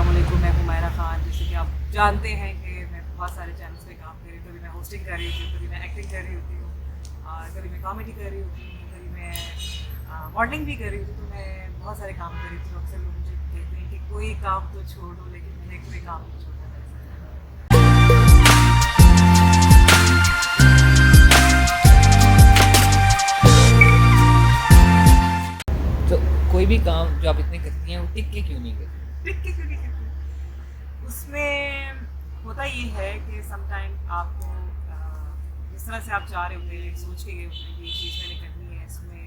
अस्सलामुअलैकुम, मैं हुमायरा ख़ान। जैसे कि आप जानते हैं कि मैं बहुत सारे चैनल्स पे काम कर रही हूँ। कभी मैं होस्टिंग कर रही होती हूँ, कभी मैं एक्टिंग कर रही होती हूँ और कभी मैं कॉमेडी कर रही होती हूँ, कभी मैं मॉडलिंग भी कर रही होती हूँ। तो मैं बहुत सारे काम कर रही हूँ। तो अक्सर लोग मुझे कहते हैं कि कोई काम तो छोड़ दो, लेकिन मैंने कोई काम नहीं छोड़ा है। तो कोई भी काम जो आप इतने करती हैं वो टिक के क्यों नहीं करती? ट्रिक के क्यों नहीं करती? उसमें होता ये है कि समटाइम आपको जिस तरह से आप चाह रहे होते हैं, सोच के गए होते हैं कि ये चीज़ मैंने करनी है, इसमें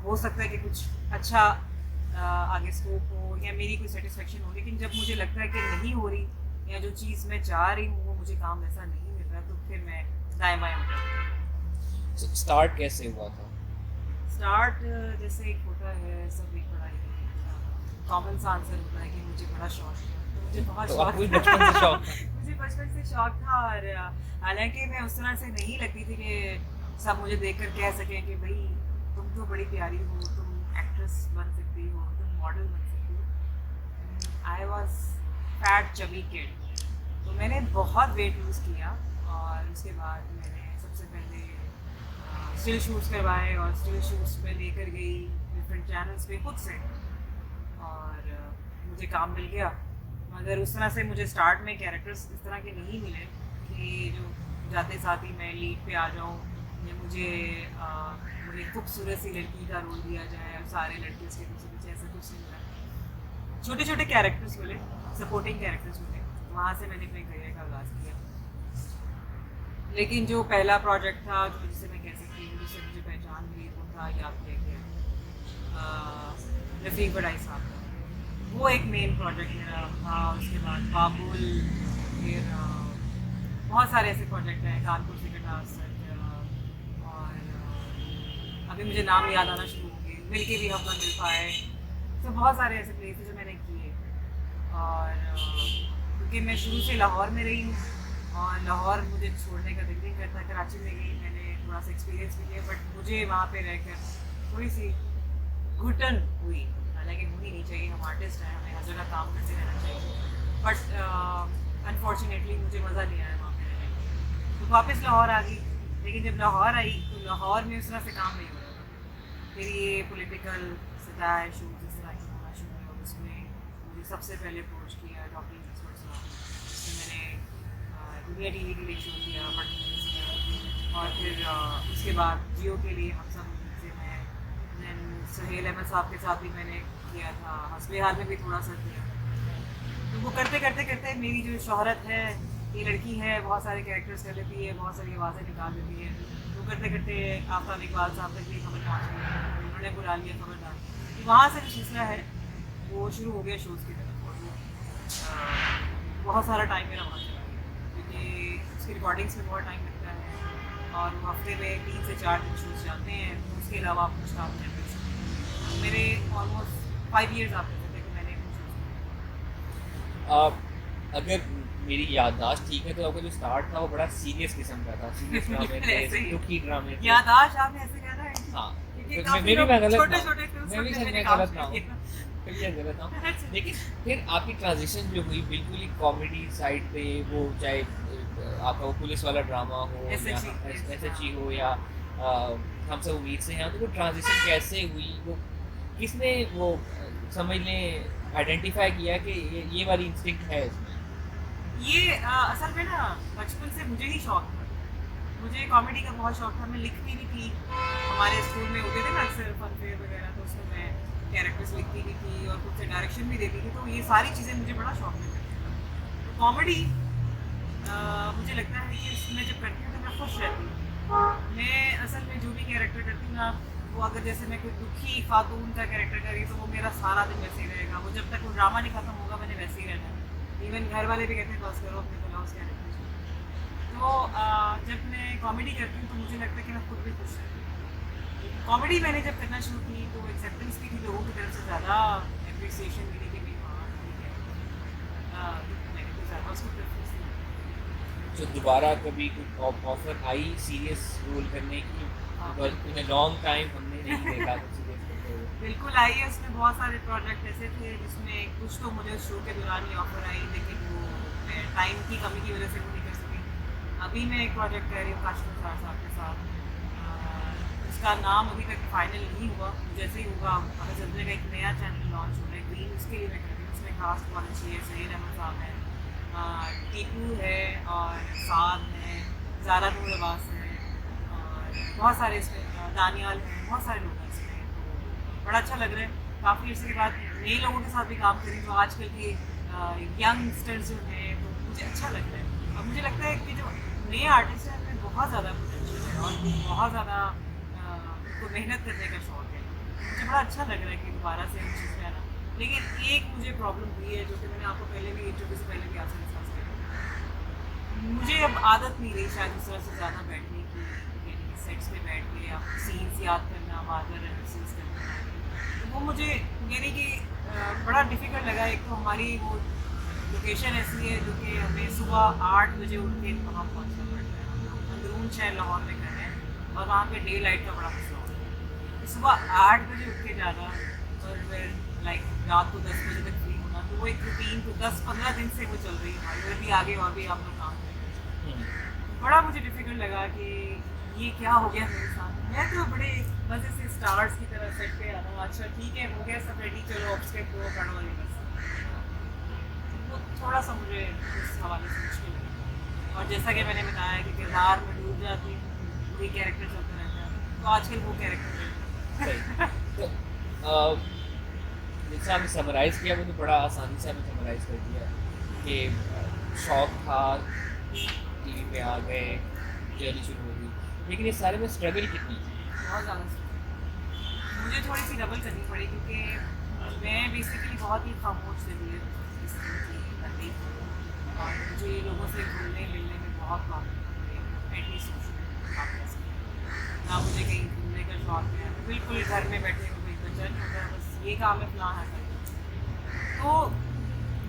हो सकता है कि कुछ अच्छा आगे स्कोप हो या मेरी कोई सेटिस्फेक्शन हो, लेकिन जब मुझे लगता है कि नहीं हो रही या जो चीज़ मैं चाह रही हूँ वो मुझे काम ऐसा नहीं मिल रहा, तो फिर मैं दाएँ बाएँ हो जाती हूँ। स्टार्ट कैसे हुआ था? स्टार्ट जैसे एक होता है, सब एक बड़ा ही कॉमन सा आंसर होता है कि मुझे बड़ा शौक है, तो मुझे बहुत तो आपको भी शौक बचपन से था। शौक था? मुझे बचपन से शौक था और हालांकि मैं उस तरह से नहीं लगती थी कि सब मुझे देखकर कह सकें कि भाई तुम तो बड़ी प्यारी हो, तुम एक्ट्रेस बन सकती हो, तुम मॉडल बन सकती हो। I was fat chubby kid, तो मैंने बहुत वेट लूज़ किया और उसके बाद मैंने सबसे पहले स्टिल शूट्स करवाए और स्टिल शूट्स में लेकर गई डिफरेंट चैनल्स पे खुद से, और मुझे काम मिल गया। मगर उस तरह से मुझे स्टार्ट में कैरेक्टर्स इस तरह के नहीं मिले कि जो जाते साथ ही मैं लीड पे आ जाऊँ या मुझे खूबसूरत सी लड़की का रोल दिया जाए और सारे लड़के उसके पीछे पीछे, ऐसा कुछ नहीं मिला। छोटे छोटे कैरेक्टर्स मिले, सपोर्टिंग कैरेक्टर्स मिले, वहाँ से मैंने अपने करियर का आगाज़ किया। लेकिन जो पहला प्रोजेक्ट था, जो जिसे मैं कह सकती हूँ जिससे मुझे पहचान मिली, वो था याद किया गया रफ़ीक बड़ाई साहब का। वो एक मेन प्रोजेक्ट मेरा था। उसके बाद बाबुल, फिर बहुत सारे ऐसे प्रोजेक्ट हैं, कानपुर से कटार और अभी मुझे नाम याद आना शुरू हो गए, मिल के भी हम ना मिल पाए। तो बहुत सारे ऐसे प्लेस जो मैंने किए। और क्योंकि मैं शुरू से लाहौर में रही हूँ और लाहौर मुझे छोड़ने का दिल नहीं करता। कराची में गई, मैंने थोड़ा सा एक्सपीरियंस भी लिया, बट मुझे वहाँ पे रहकर थोड़ी सी घुटन हुई। हालांकि होनी नहीं चाहिए, हम आर्टिस्ट हैं, हमें हर जगह काम करते रहना चाहिए, बट अनफॉर्चुनेटली मुझे मज़ा नहीं आया वहाँ पे रहने का। तो वापस लाहौर आ गई। लेकिन जब लाहौर आई तो लाहौर में उस तरह से काम नहीं हो रहा था। फिर ये पॉलिटिकल सटायर शोज इस तरह की होना शुरू हुआ। उसमें मुझे सबसे पहले अप्रोच किया डॉक्टर जिसमें मैंने दुनिया टीवी के लिए शो किया, पटना किया, और फिर उसके बाद जियो के लिए हम सब से मैं दैन सुहेल अहमद साहब के साथ भी मैंने किया था, हस्बे हाल में भी थोड़ा सा किया। तो वो करते करते करते मेरी जो शोहरत है, ये लड़की है, बहुत सारे कैरेक्टर्स कर लेती है, बहुत सारी आवाज़ें निकाल देती है, तो करते करते आफ्ताब इकबाल साहब तक भी खबर पहुँच गई, उन्होंने बुला लिया खबरदार। तो वहाँ से जो सिलसिला है वो शुरू हो गया शोज़ की तरफ। और वो बहुत सारा टाइम मेरा वहाँ चला गया, क्योंकि उसकी रिकॉर्डिंग्स में बहुत टाइम लगता है और वो हफ्ते में 3 से 4 दिन शूज़ जाते हैं। तो उसके अलावा आप कुछ काम नहीं कर सकते। तो मेरे ऑलमोस्ट 5 ईयर्स आप कह सकते हैं कि मैंने कुछ आप अगर मेरी याददाश्त ठीक है तो आपका जो स्टार्ट था वो बड़ा सीरियस किस्म का था। सीरियस ड्रामे थे, ऐसे ही दुखी ड्रामे थे। याददाश्त आपने ऐसे कहना है कि हाँ, क्योंकि तो काफी लोग मैं गलत छोटे ना हूँ। छोटे फिल्म्स मैं भी में शायद मैंने मैं काम गलत ना हूँ। किया। फिर ये गलत ना हूँ। अच्छा। लेकिन फिर आपकी ट्रांजिशन जो हुई बिल्कुल ही कॉमेडी साइड पे, वो चाहे आपका वो पुलिस वाला ड्रामा हो या SHE हो या हम सब उम्मीद से हैं, तो वो ट्रांजिशन कैसे हुई? वो किसने वो समझ लें आइडेंटिफाई किया कि ये वाली इंस्टिंक्ट है इसमें? ये असल में ना बचपन से मुझे ही शौक था। मुझे कॉमेडी का बहुत शौक था। मैं लिखती भी थी, हमारे स्कूल में होते थे ना अक्सर फन फेयर वगैरह, तो उसमें मैं कैरेक्टर्स लिखती भी थी और खुद से डायरेक्शन भी देती थी। तो ये सारी चीज़ें मुझे बड़ा शौक था। तो कॉमेडी मुझे लगता है कि मैं जब करती हूँ तो मैं खुश रहती हूँ। मैं असल में जो भी कैरेक्टर करती हूँ ना, वो अगर जैसे मैं कोई दुखी खातून का कैरेक्टर करी तो वो मेरा सारा दिन वैसे ही रहेगा। वो जब तक वो ड्रामा नहीं खत्म होगा मैंने वैसे ही रहना है। इवन घर वाले भी कहते हैं बस करो अपने बुलाओ उस कैरेक्टर। तो जब मैं कॉमेडी करती हूँ तो मुझे लगता है कि मैं खुद भी खुश रहती हूँ। कॉमेडी मैंने जब करना शुरू की तो एक्सेप्टेंस भी थी लोगों की तरफ से, ज़्यादा अप्रिसिएशन मिली कि भाई हाँ ठीक है। मैंने कुछ ज़्यादा उसको प्रेफरेंस दी। तो दोबारा कभी कोई ऑफर आई सीरियस रोल करने की? हाँ because in a long time हमने नहीं देखा था सीरियस करते हुए। बिल्कुल आई है, उसमें बहुत सारे प्रोजेक्ट ऐसे थे जिसमें कुछ तो मुझे उस शो के दौरान ही ऑफर आई, लेकिन वो मैं टाइम की कमी की वजह से वो नहीं कर सकी। अभी मैं एक प्रोजेक्ट कर रही हूँ काशिफ निसार साहब के साथ। उसका नाम अभी तक फाइनल नहीं हुआ, जैसे ही होगा पता चल जाएगा। एक नया चैनल लॉन्च हो रहा है ग्रीन, उसके लिए मैं कर रही हूँ। उसमें कास्ट बहुत अच्छी है, सईद अहमद साहब है, टीपू है और साद है, ज़ारा नूर अब्बास है और बहुत सारे इसमें दानियाल हैं, बहुत सारे लोग हैं इसमें। तो बड़ा अच्छा लग रहा है, काफ़ी अर्से के बाद नए लोगों के साथ भी काम करें जो आजकल के यंगस्टर्स जो हैं, तो मुझे अच्छा लग रहा है। और मुझे लगता है कि जो नए आर्टिस्ट हैं उनमें बहुत ज़्यादा पोटेंशियल है और बहुत ज़्यादा उनको मेहनत करने का शौक है। मुझे बड़ा अच्छा लग रहा है कि दोबारा से उस चीज़ में आना। लेकिन एक मुझे प्रॉब्लम हुई है जो कि मैंने आपको पहले भी इंटरव्यू से पहले भी आपसे डिस्कस किया। मुझे अब आदत नहीं रही शायद उस तरह से ज़्यादा बैठने की, यानी सेट्स पे बैठ के आप सीन्स याद करना, बार बार रिहर्सल्स करना, तो वो मुझे यानी कि बड़ा डिफ़िकल्ट लगा। एक तो हमारी वो लोकेशन ऐसी है जो कि हमें सुबह 8 बजे उठ के वहाँ पहुँचना पड़ता है। हम लोग अंदरून शहर लाहौर में कर रहे हैं और वहाँ पे डे लाइट का बड़ा मसला होता है। तो सुबह 8 बजे उठ के जाना और फिर लाइक रात को 10 बजे तक फ्री होना, तो वो एक रूटीन तो 10-15 दिन से वो चल रही है हमारी, और भी आगे और भी आप लोग काम करेंगे। बड़ा मुझे डिफ़िकल्ट लगा कि ये क्या हो गया मेरे साथ। मैं तो बड़े मज़े से स्टार्स की तरह सेट पे आना, अच्छा ठीक है हो गया सब रेडी, चलो अब स्टेप दो पढ़ो ये बस। वो थोड़ा सा मुझे उस हवाले से मुश्किल लगा। और जैसा कि मैंने बताया कि किरदार में डूब जाती हूँ, वही कैरेक्टर चलता रहता है, तो आजकल वो कैरेक्टर है। तो जैसे आपने समराइज़ किया, वो तो बड़ा आसानी से आपने समराइज़ कर दिया कि शौक था, टीवी पे आ गए, जर्नी शुरू हो गई, लेकिन इस सारे में स्ट्रगल कितनी थी? बहुत ज़्यादा मुझे थोड़ी सी डबल करनी पड़ी, क्योंकि मैं बेसिकली बहुत ही खामोश से हुई बंदी हूँ और मुझे लोगों से घुलने मिलने में बहुत प्रॉब्लम एटलीस्ट ना मुझे कहीं घूमने का शौक है, बिल्कुल घर में बैठे हुए कोई बच्चा नहीं होता, बस ये काम है फलां है। तो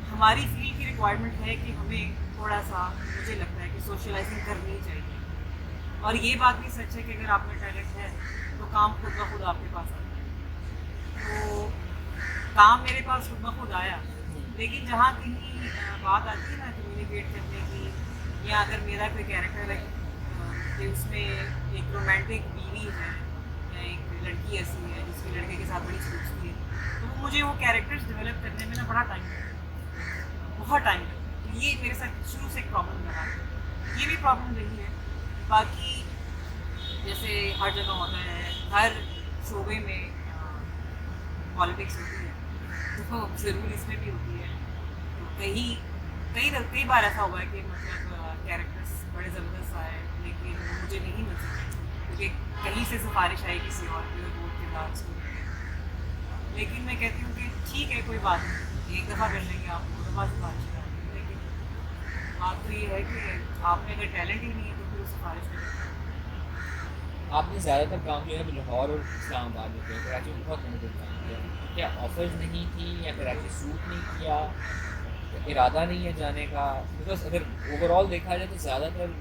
हमारी फील्ड की रिक्वायरमेंट है कि हमें थोड़ा सा, मुझे लगता है कि सोशलाइजिंग करनी चाहिए। और ये बात भी सच है कि अगर आप में टैलेंट है तो काम खुद ब खुद आपके पास आता है। तो काम मेरे पास खुद ब खुद आया, लेकिन जहाँ कहीं बात आती है ना कम्युनिकेट करने की, या अगर मेरा कोई कैरेक्टर है कि उसमें एक रोमांटिक बीवी है या एक लड़की ऐसी है जिसकी लड़के के साथ बड़ी सोचती है, तो वो मुझे वो कैरेक्टर्स डेवलप करने में ना बड़ा टाइम लगता है, बहुत टाइम लगता है। तो ये मेरे साथ शुरू से एक प्रॉब्लम रहा है, ये भी प्रॉब्लम रही है। बाकी जैसे हर जगह होता है, हर शोबे में पॉलिटिक्स होती है, तो ज़रूर इसमें भी होती है। तो कई बार ऐसा हुआ है कि मतलब कैरेक्टर्स बड़े ज़बरदस्त आए, लेकिन मुझे नहीं मिल सके क्योंकि कहीं से सिफारिश आई किसी और की, और वो किरदार उसको मिल गया। लेकिन मैं कहती हूँ कि ठीक है कोई बात नहीं, एक दफ़ा कर लेंगे, आप 2 दफ़ा सिफारिश करेंगे, लेकिन बात तो ये है कि आप में अगर टैलेंट ही नहीं है तो फिर उस सिफारिश करें। आपने ज़्यादातर काम जो है लाहौर और इस्लामाबाद में किया, कराची में बहुत लिमिटेड काम किया, क्या ऑफर्स नहीं थी या कराची सूट नहीं किया, इरादा नहीं है जाने का? बिकॉज अगर ओवरऑल देखा जाए तो ज़्यादातर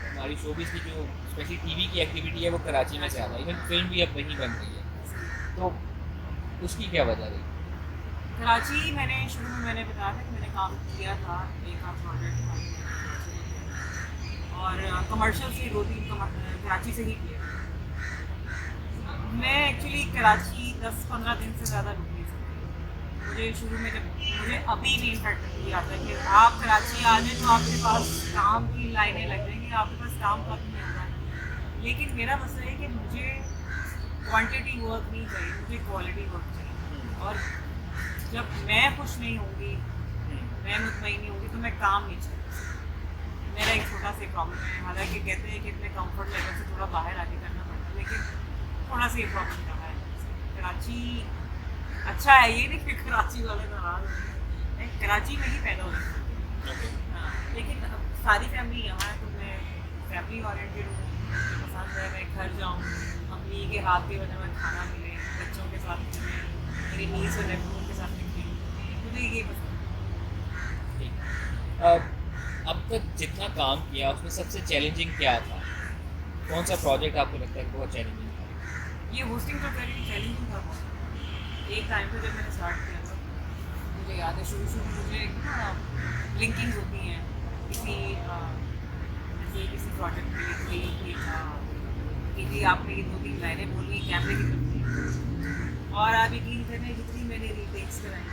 हमारी शोबिज़ की जो स्पेशली टीवी की एक्टिविटी है वो कराची में ज़्यादा, इवन फिल्म भी अब वहीं बन रही है, तो उसकी क्या वजह रही? कराची मैंने शुरू में मैंने बताया था कि मैंने काम किया था, एक आध प्रोजेक्ट था और कमर्शियल से 2-3 कराची से ही किया। मैं एक्चुअली कराची 10-15 दिन से ज़्यादा रुक नहीं सकती। मुझे शुरू में जब मुझे अभी भी इनफैक्ट ये आता है कि आप कराची आ जाए तो आपके पास काम की लाइनें लग जाएंगी, आपके पास काम का नहीं होता है। लेकिन मेरा मसला है कि मुझे क्वांटिटी वर्क नहीं चाहिए, मुझे क्वालिटी वर्क चाहिए। और जब मैं खुश नहीं होंगी, मैं मुतमईन नहीं होंगी, तो मैं काम नहीं चाहिए। मेरा एक छोटा सा प्रॉब्लम है, हालांकि कहते हैं कि अपने कंफर्ट लेवल से थोड़ा बाहर आके करना पड़ता है, लेकिन थोड़ा सा ये प्रॉब्लम रहा है। कराची अच्छा है, ये नहीं कि कराची वाले नाराज हैं, मैं कराची में ही पैदा हुई। हाँ, लेकिन अब सारी फैमिली यहाँ है, तो मैं फैमिली ओरिएंटेड हूँ, मुझे पसंद है मैं घर जाऊँ, अम्मी के हाथ के बना हुआ खाना मिले, बच्चों के साथ मिले, मेरी नीस और नेफ्यू के साथ मिले, मुझे ये पसंद है। अब तक जितना काम किया उसमें सबसे चैलेंजिंग क्या था? कौन सा प्रोजेक्ट आपको लगता है बहुत चैलेंजिंग था? ये होस्टिंग तो चैलेंजिंग था बहुत। एक टाइम पे जब मैंने स्टार्ट किया था, मुझे याद है शुरू शुरू में मुझे ना लिंकिंग्स होती हैं किसी जैसे किसी प्रोजेक्ट के लिए कोई ये था कि जी आपने ये 2-3 लाइनें बोलनी है कैमरे की तरफ से, और आप यकीन करें जितनी मैंने रीटेक्स कराई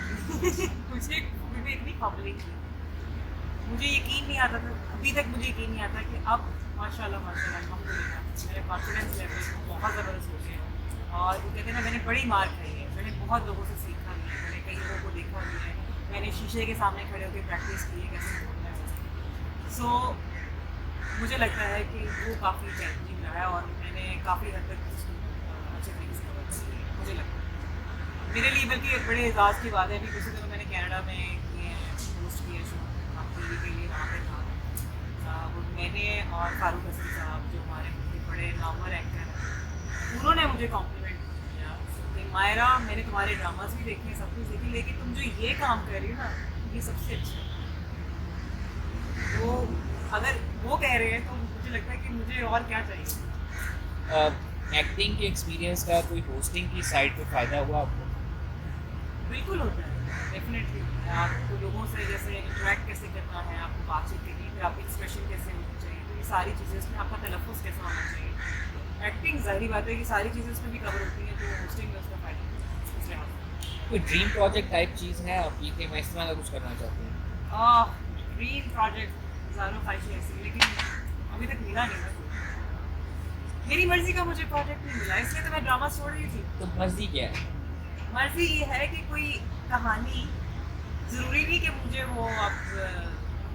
मुझे मुझे इतनी पब्लिक थी, मुझे यकीन नहीं आता था, अभी तक मुझे यकीन नहीं आता कि अब माशाल्लाह माशाल्लाह अल्हम्दुलिल्लाह मेरे कॉन्फिडेंस लेवल बहुत ज़बरदस्त हो गए। और वो कहते हैं ना, मैंने बड़ी मार खाई है, मैंने बहुत लोगों से सीखा भी है, मैंने कई लोगों को देखा भी है, मैंने शीशे के सामने खड़े होकर प्रैक्टिस की है कैसे बोलना है। सो मुझे लगता है कि वो काफ़ी चैलेंजिंग रहा है और मैंने काफ़ी हद तक उसको अच्छे तरीके से कवर किया है, मुझे लगता है मेरे लिए। बल्कि एक बड़े एजाज़ की बात है, अभी कुछ दिनों मैंने कनाडा में किए हैं, होस्ट किए शो टीवी के लिए, वहाँ पे था वो मैंने और फारूक हसन साहब जो हमारे बड़े नामवर एक्टर हैं, उन्होंने मुझे कॉम्प्लीमेंट किया कि मायरा मैंने तुम्हारे ड्रामाज भी देखे, सब कुछ देखी, लेकिन तुम जो ये काम कर रही हो ना ये सबसे अच्छा है। तो अगर वो कह रहे हैं तो मुझे लगता है कि मुझे और क्या चाहिए। एक्टिंग के एक्सपीरियंस का कोई होस्टिंग की साइड पे फ़ायदा हुआ आपको? बिल्कुल होता है, डेफिनेटली होता है। आपको लोगों से जैसे इंटरेक्ट कैसे करना है, आपको बातचीत करनी है, फिर आपकी एक्सप्रेशन कैसे होनी चाहिए, तो ये सारी चीज़ें उसमें आपका तलफ़ुज़ कैसा होना चाहिए। एक्टिंग ज़ाहिर बात है कि सारी चीज़ें उसमें भी कवर होती हैं, तो होस्टिंग में उसका फ़ायदा होता है इस लिहाज से। कोई ड्रीम प्रोजेक्ट टाइप चीज़ है आपकी कि मैं इस तरह का कुछ करना चाहती हूँ? ड्रीम प्रोजेक्ट ज़ारो ख्वाहिशें ऐसी, लेकिन अभी तक मिला नहीं है। मेरी मर्ज़ी का मुझे प्रोजेक्ट नहीं मिला, इसलिए तो मैं ड्रामा छोड़ रही थी। तो मर्जी क्या है? मर्ज़ी ये है कि कोई कहानी, ज़रूरी नहीं कि मुझे वो अब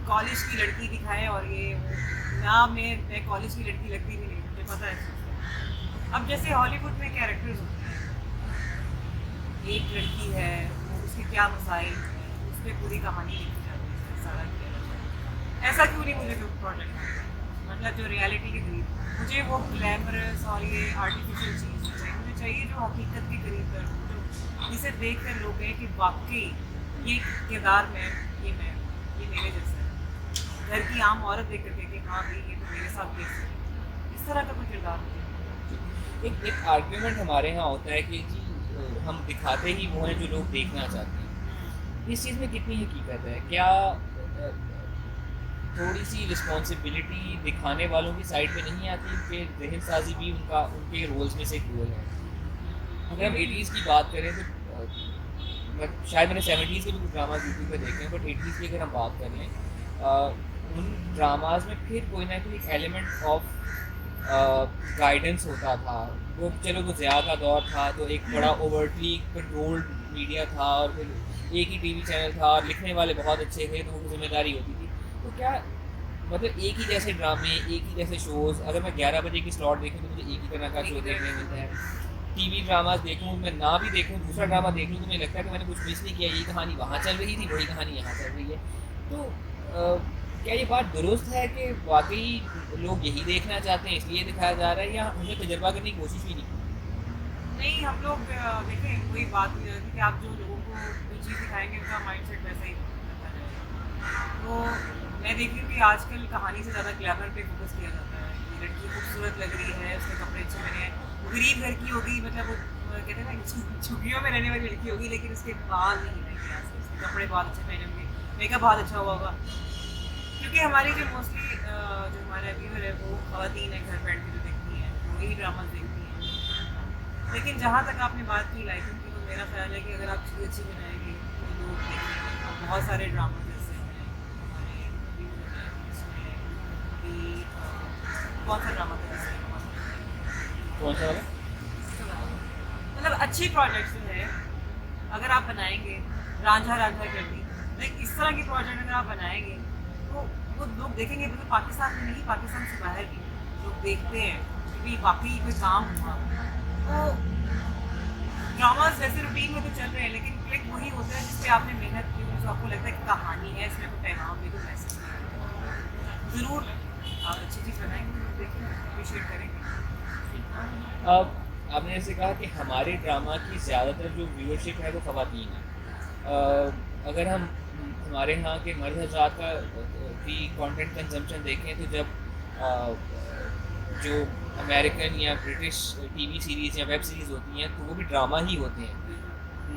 कॉलेज की लड़की दिखाए और ये वो, ना मैं कॉलेज की लड़की लगती भी नहीं, मुझे पता है। अब जैसे हॉलीवुड में कैरेक्टर्स होते हैं, एक लड़की है, वो उसके क्या मसाइल हैं, उस पर पूरी कहानी लिखी जाती है, सारा किया जाता है। ऐसा क्यों नहीं मुझे कोई प्रोजेक्ट, मतलब जो रियलिटी के करीब, मुझे वो ग्लैमरस और ये आर्टिफिशियल चीज़ नहीं चाहिए, मुझे चाहिए जो हकीकत के करीब कर, जो जिसे देख कर लोग कहें कि वाकई ये किरदार में, ये मैं, ये मेरे जैसा है। घर की आम औरत देख करके कि हाँ भाई ये तो मेरे साथ कैसे है, इस तरह का कोई किरदार मुझे। एक आर्ग्यूमेंट हमारे यहाँ होता है कि जी हम दिखाते ही वो हैं जो लोग देखना चाहते हैं। इस चीज़ में कितनी हकीकत है? क्या थोड़ी सी रिस्पॉन्सिबिलिटी दिखाने वालों की साइड पे नहीं आती कि जहन साजी भी उनके रोल्स में से एक रोल है? अगर हम 80s की बात करें तो शायद मैंने 70s के भी कुछ ड्रामाज यूट्यूब पे देखे हैं, बट 80s की अगर हम बात कर लें, उन ड्रामाज में फिर कोई ना कोई एक एलिमेंट ऑफ गाइडेंस होता था। वो चलो वो ज़िया का दौर था तो एक बड़ा ओवरटली कंट्रोल्ड मीडिया था, और फिर एक ही टीवी चैनल था और लिखने वाले बहुत अच्छे थे तो वो जिम्मेदारी होती थी। तो क्या मतलब एक ही जैसे ड्रामे, एक ही जैसे शोज़, अगर मैं 11 बजे की स्लॉट देखूँ तो मुझे एक ही तरह का शो देखने को मिलता है। टीवी ड्रामाज देखूँ, मैं ना भी देखूँ, दूसरा ड्रामा देख लूँ तो मुझे लगता है कि मैंने कुछ मिस नहीं किया, यही कहानी वहाँ चल रही थी, वही कहानी यहाँ चल रही है। तो क्या ये बात दुरुस्त है कि वाकई लोग यही देखना चाहते हैं इसलिए दिखाया जा रहा है, या हमें तजर्बा करने की कोशिश भी नहीं? नहीं, हम लोग देखें, कोई बात नहीं होती कि आप जो लोगों को कोई चीज़ दिखाएंगे उनका माइंड सेट वैसा ही बनता जाएगा। तो मैं देखती हूँ कि आजकल कहानी से ज़्यादा ग्लैमर पे फोकस किया जाता है कि लड़की खूबसूरत लग रही है, उसके कपड़े अच्छे बने हैं, वो गरीब घर की होगी, मतलब वो कहते हैं ना झुग्गियों में रहने वाली लड़की होगी, लेकिन उसके बाल नहीं रहेंगे, उसके कपड़े बहुत अच्छे पहने होंगे, मेकअप बहुत अच्छा हुआ होगा। क्योंकि हमारी जो मोस्टली जो हमारा व्यूअर है वो ख़वातीन है, घर बैठ के जो देखती हैं वही ड्रामाज देखती हैं। लेकिन जहाँ तक आपने बात की लाइटिंग की, तो मेरा ख्याल है कि अगर आप चीज़ अच्छी बनाएंगे तो लोग देखेंगे। और बहुत सारे ड्रामा जैसे हैं हमारे व्यूअर हैं, इसमें भी कौन सा ड्रामा था जिसमें कौन सा वाला? मतलब अच्छे प्रोजेक्ट्स जो है अगर आप बनाएंगे, रांझा रांझा कर दी, लाइक इस तरह के प्रोजेक्ट अगर आप बनाएंगे तो वो लोग देखेंगे, मतलब पाकिस्तान में नहीं, पाकिस्तान से बाहर भी लोग देखते हैं कि वाकई कोई काम हुआ। तो ड्रामाज वैसे रूटीन में तो चल रहे हैं, लेकिन क्लिक वही होता है जिस पे आपने मेहनत की, जो आपको लगता है कि कहानी है, इसमें कोई पैगाम भी, कोई मैसेज है। ज़रूर आप अच्छी चीज़ बनाएंगे, लोग देखेंगे, अप्रिशिएट करेंगे। अब आपने जैसे कहा कि हमारे ड्रामा की ज़्यादातर जो व्यूअरशिप है वो ख़वातीन है। अगर हम हमारे यहाँ के मर्द हज़रात का भी कंटेंट कंजम्पशन देखें तो जब जो अमेरिकन या ब्रिटिश टीवी सीरीज़ या वेब सीरीज़ होती हैं तो वो भी ड्रामा ही होते हैं,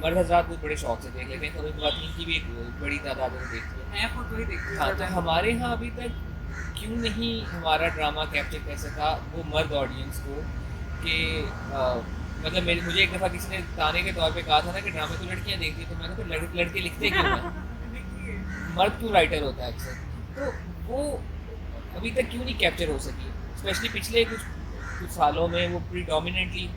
मर्द हजरात बहुत बड़े शौक से देख लेते हैं, ख़वातीन की भी एक बड़ी तादाद में देखती है। मैं खुद वही देखती हूँ। हाँ, तो हमारे यहाँ अभी तक क्यों नहीं हमारा ड्रामा कैप्चर कर सका वो मर्द ऑडियंस को कि मतलब मुझे एक दफ़ा किसी ने ताने के तौर पे कहा था ना कि ड्रामे तो लड़कियाँ देखती हैं, तो मैंने कहा लड़के लिखते क्यों हैं, मर्द क्यों राइटर होता है अक्सर, तो वो अभी तक क्यों नहीं कैप्चर हो सकी, स्पेशली पिछले कुछ सालों में वो प्रीडोमिनेंटली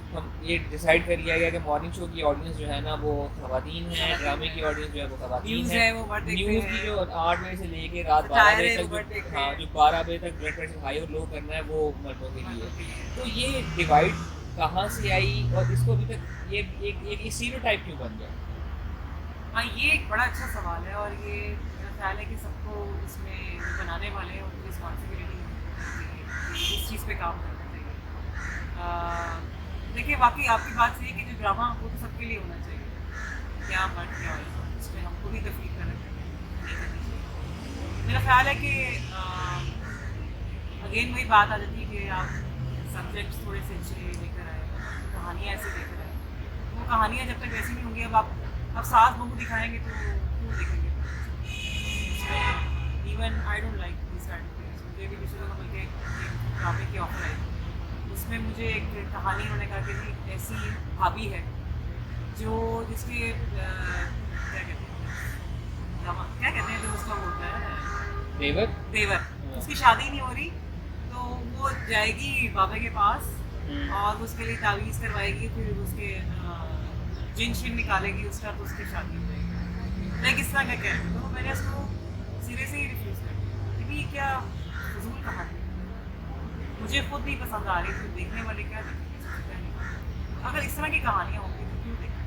हम ये डिसाइड कर लिया गया कि मॉर्निंग शो की ऑडियंस जो है ना वो ख़वातीन है, ड्रामे की ऑडियंस जो है वो ख़वातीन न्यूज़ है, है वो मर्द देखते न्यूज़ की हैं, जो 8 बजे से लेके रात 12 सटायर बजे है तक वो मर्द देखते हाँ हैं। जो 12 बजे तक ब्लड प्रेशर हाई और लो करना है वो मर्दों के लिए है। तो ये डिवाइड कहाँ से आई और इसको अभी तक ये एक स्टीरियोटाइप क्यों बन गया? हाँ, ये एक बड़ा अच्छा सवाल है और ये मेरा ख्याल है कि सबको इसमें जो बनाने वाले हैं उनकी रिस्पॉन्सिबिलिटी है कि इस चीज़ पे काम करना चाहिए। देखिए, वाकई आपकी बात सही है कि जो ड्रामा वो तो सबके लिए होना चाहिए, क्या मर्द क्या औरत, इसमें हमको भी तकलीफ करना चाहिए। मेरा ख्याल है कि अगेन वही बात आ जाती है कि आप सब्जेक्ट्स थोड़े से अच्छे लेकर आए, कहानियाँ ऐसे लेकर आए, वो कहानियाँ जब तक वैसी नहीं होंगी, अब सास बहू दिखाएंगे तो क्यों देखेंगे? Even I don't like this kind of things. मुझे भी पिछले दिनों बल्कि एक ड्रामे की ऑफर आई, उसमें मुझे एक कहानी उन्होंने कहा कि जी ऐसी भाभी है जिसके क्या कहते हैं जो उसका होता है देवर, उसकी शादी नहीं हो रही, तो वो जाएगी बाबा के पास और उसके लिए तावीज़ करवाएगी, फिर उसके जिन शिन निकालेगी उसका, तो उसकी शादी हो जाएगी। लाइक इस तरह का क्या है, तो मैंने उसको सिरे से ही रिफ्यूज़ कर दिया कि ये क्या फजूल कहानी, मुझे खुद नहीं पसंद आ रही, तो देखने वाले क्या देखेंगे? अगर इस तरह की कहानियाँ होंगी तो क्यों देखें?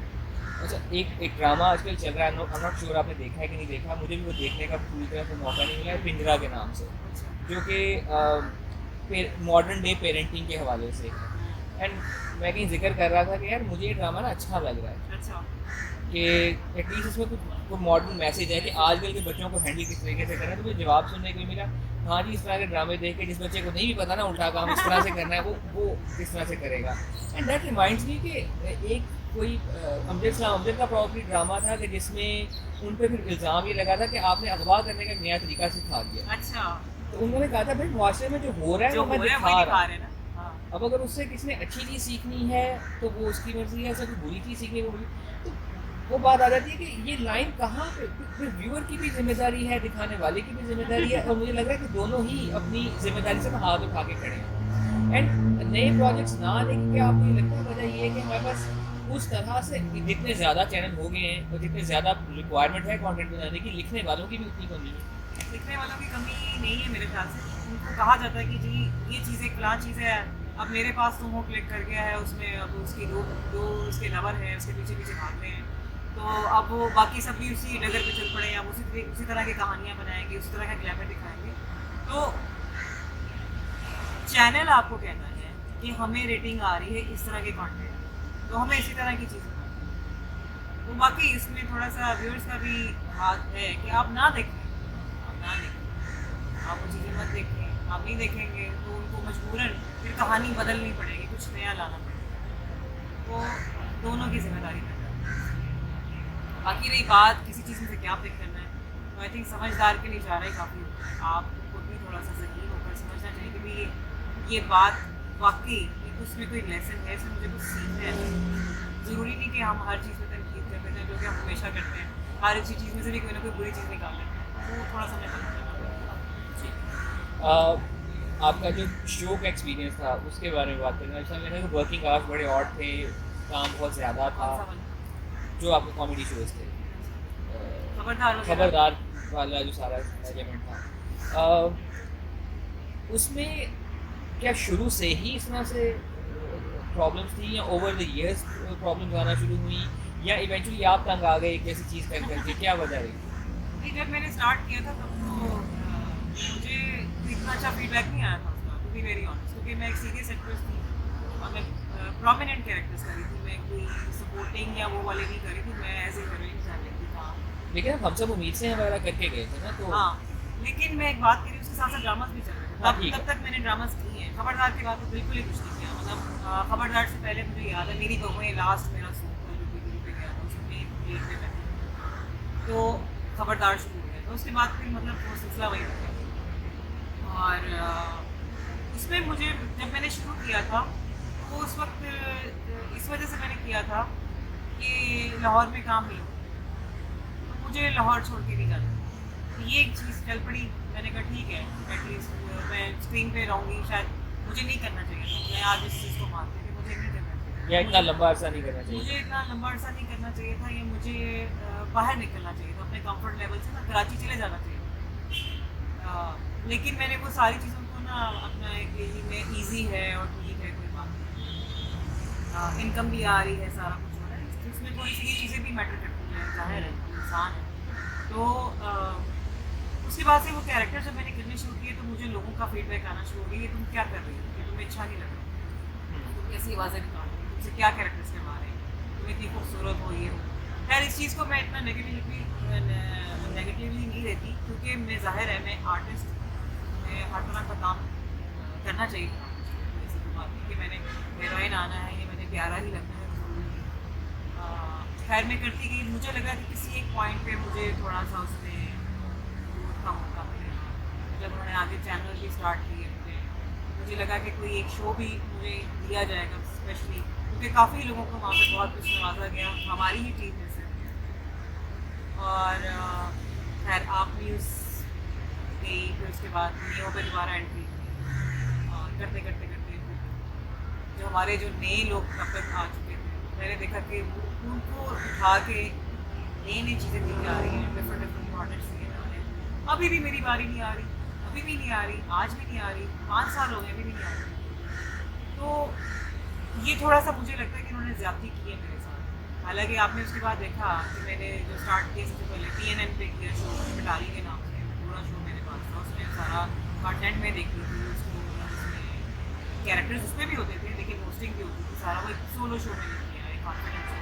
अच्छा, एक ड्रामा आजकल चल रहा है, आई नॉट श्योर आपने देखा है कि नहीं देखा, मुझे भी वो देखने का पूरी तरह से मौका नहीं मिला है, पिंजरा के नाम से, जो कि मॉडर्न डे पेरेंटिंग के हवाले से है। एंड मैं कहीं जिक्र कर रहा था कि यार मुझे ये ड्रामा ना अच्छा लग रहा है अच्छा, कि एटलीस्ट इसमें कुछ मॉडर्न मैसेज है कि आजकल के बच्चों को हैंडल किस तरीके से करना है। तो मुझे जवाब सुनने को मिला, हाँ जी, इस तरह के ड्रामे देख के जिस बच्चे को नहीं भी पता ना उल्टा काम इस तरह से करना है वो इस तरह से करेगा। एंड दैट रिमाइंड्स मी कि एक कोई अमजद का प्रॉपर्टी ड्रामा था कि जिसमें उन पर फिर इल्ज़ाम ये लगा था कि आपने अगवा करने का एक नया तरीका सिखा दिया। अच्छा, तो उन्होंने कहा था भाई मुआशरे में जो हो रहा है जो वो मैं हो रहा है दिखा वही रहा दिखा हूँ। रहे हैं ना। हाँ, अब अगर उससे किसी ने अच्छी चीज़ सीखनी है तो वो उसकी मर्जी है, ऐसा कोई बुरी चीज़ सीखनी है तो वो बात आ जाती है कि ये लाइन कहाँ पे फिर व्यूअर की भी जिम्मेदारी है, दिखाने वाले की भी जिम्मेदारी है, और मुझे लग रहा है कि दोनों ही अपनी जिम्मेदारी से हाथ उठा के खड़े हैं। एंड नए प्रोजेक्ट्स ना आने की क्या आपको ये लगता है वजह ये है कि हमारे पास उस तरह से जितने ज़्यादा चैनल हो गए हैं और जितने ज़्यादा रिक्वायरमेंट है कंटेंट बनाने की, लिखने वालों की भी उतनी कमी है? लिखने वालों की कमी नहीं है मेरे ख्याल से। उनको कहा जाता है कि जी ये चीज़ एक फलां चीज़ है, अब मेरे पास तुम वो क्लिक कर गया है, उसमें अब उसकी दो उसके लवर है, उसके पीछे पीछे भाग रहे हैं, तो अब वो बाकी सब भी उसी डगर पे चल पड़े, अब उसी तरह की कहानियाँ बनाएंगे, उसी तरह का ग्लैमर दिखाएंगे। तो चैनल आपको कहना है कि हमें रेटिंग आ रही है इस तरह के कंटेंट, तो हमें इसी तरह की चीज़ें बनानी। तो बाकी इसमें थोड़ा सा व्यूअर्स का भी हाथ है कि आप ना देखें, आप वो चीज़ें मत देखें। आप नहीं देखेंगे तो उनको मजबूरन फिर कहानी बदलनी पड़ेगी, कुछ नया लाना पड़ेगा, तो दोनों की जिम्मेदारी है। बाकी रही बात किसी चीज़ में से क्या पिक करना है, तो आई थिंक समझदार के लिए जा रहा है काफ़ी, आपको भी थोड़ा सा सही होकर समझना चाहिए कि भाई ये बात वाकई उसमें कोई लेसन है, इसमें मुझे कुछ सीखना है। ज़रूरी नहीं कि हम हर चीज़ में तनकीद करते हैं, जो कि हम हमेशा करते हैं, हर अच्छी चीज़ में से भी कोई ना कोई बुरी चीज़ निकाल लेते हैं, तो थोड़ा सा मैं आपका जो शो का एक्सपीरियंस था उसके बारे में बात करना अच्छा, मैंने वर्किंग आवर्स बड़े और थे, काम बहुत ज़्यादा था, जो आपके कॉमेडी शोज़ थे, खबरदार वाला जो सारा एलिमेंट था, उसमें क्या शुरू से ही इस तरह से प्रॉब्लम्स थी या ओवर द इयर्स प्रॉब्लम्स आना शुरू हुई या इवेंचुअली आप तंग आ गए एक जैसी चीज़ कर करके, क्या वजह रही? जब मैंने स्टार्ट किया था तब तो मुझे इतना अच्छा फीडबैक नहीं आया था उसका, टू बी वेरी ऑनेस्ट, क्योंकि मैं एक सीरियस एक्ट्रेस थी और मैं प्रोमिनेंट कैरेक्टर्स कर रही थी, मैं कोई सपोर्टिंग या वो वाले नहीं कर रही थी, मैं एज ए हीरोइन कर रही थी। हाँ, लेकिन हम सब उम्मीद से वगैरह करके गए थे ना, तो हाँ, लेकिन मैं एक बात करी, उसके साथ साथ ड्रामास भी चल रहे थे, तब तक मैंने ड्रामास किए हैं। खबरदार के बाद तो बिल्कुल ही कुछ नहीं किया, मतलब खबरदार से पहले मुझे याद है मेरी बहुएं लास्ट मेरा सूट था जो टीवी पे गया था, लेट में मैं थी। तो खबरदार शुरू हो गया, तो उसके बाद फिर मतलब वो सिलसिला वही रह गया। और उसमें मुझे जब मैंने शुरू किया था तो उस वक्त इस वजह से मैंने किया था कि लाहौर में काम नहीं हुआ, तो मुझे लाहौर छोड़ के नहीं जाना। तो ये एक चीज़ चल पड़ी, मैंने कहा ठीक है एटलीस्ट मैं स्क्रीन पे रहूँगी, शायद मुझे नहीं करना चाहिए था। मैं आज इस चीज़ को मानती थी, मुझे नहीं करना चाहिए या इतना लंबा अरसा नहीं करना चाहिए। मुझे इतना लंबा अरसा नहीं करना चाहिए था, ये मुझे बाहर निकलना चाहिए था, अपने कंफर्ट लेवल से ना कराची चले जाना चाहिए था। लेकिन मैंने वो सारी चीज़ों को ना अपना एक यही में ईजी है और ठीक है, कोई बात नहीं, इनकम भी आ रही है, सारा कुछ हो रहा है, इसमें थोड़ी सी ये चीज़ें भी मैटर करती हैं, जाहिर है इंसान है। तो उसके बाद से वो कैरेक्टर जब मैंने करने शुरू किए तो मुझे लोगों का फीडबैक आना शुरू हो गया, ये तुम क्या कर रही हो, ये तुम्हें अच्छा नहीं लग रहा, तुम कैसी आवाज़ें निकाल रही हो, तुमसे क्या कैरेक्टर्स करवा रहे हैं, तुम इतनी खूबसूरत हो, ये हो। खैर इस चीज़ को मैं इतना नेगेटिवली नहीं रहती, क्योंकि मैं जाहिर है मैं आर्टिस्ट, मैं हर तरह का काम करना चाहिए था। ऐसी कोई बात नहीं कि मैंने हीरोइन आना है, ये मैंने प्यारा ही लगना है, ज़रूरी नहीं। खैर मैं करती गई, मुझे लगा कि किसी एक पॉइंट पे मुझे थोड़ा सा उसमें का मौका मिलेगा। जब उन्होंने आगे चैनल भी स्टार्ट किए मुझे लगा कि कोई एक शो भी मुझे दिया जाएगा, स्पेशली क्योंकि काफ़ी लोगों को वहाँ पे बहुत कुछ नवाजा गया हमारी ही टीम में से। और खैर आप न्यूज़ गई, फिर उसके बाद नियो पे दोबारा एंट्री और करते करते करते जो हमारे जो नए लोग तब तक आ चुके थे, मैंने देखा कि उनको उठा के नई नई चीज़ें दी जा रही हैं, डिफरेंट प्रोडक्ट्स दिए जा रहे हैं। अभी भी मेरी बारी नहीं आ रही, अभी भी नहीं आ रही, आज भी नहीं आ रही, 5 साल हो गए अभी भी नहीं आ रही। तो ये थोड़ा सा मुझे लगता है कि उन्होंने ज़्यादती की है मेरे साथ। हालांकि आपने उसके बाद देखा कि मैंने जो स्टार्ट किया सबसे पहले TNN पे किया शो, पिटारी के नाम से पूरा शो मेरे पास था, उसमें सारा कंटेंट में देखती थी, उसको उसमें कैरेक्टर्स उसमें भी होते थे लेकिन होस्टिंग भी होती थी, सारा वो एक सोलो शो मैंने किया एक कॉन्फिडेंस से।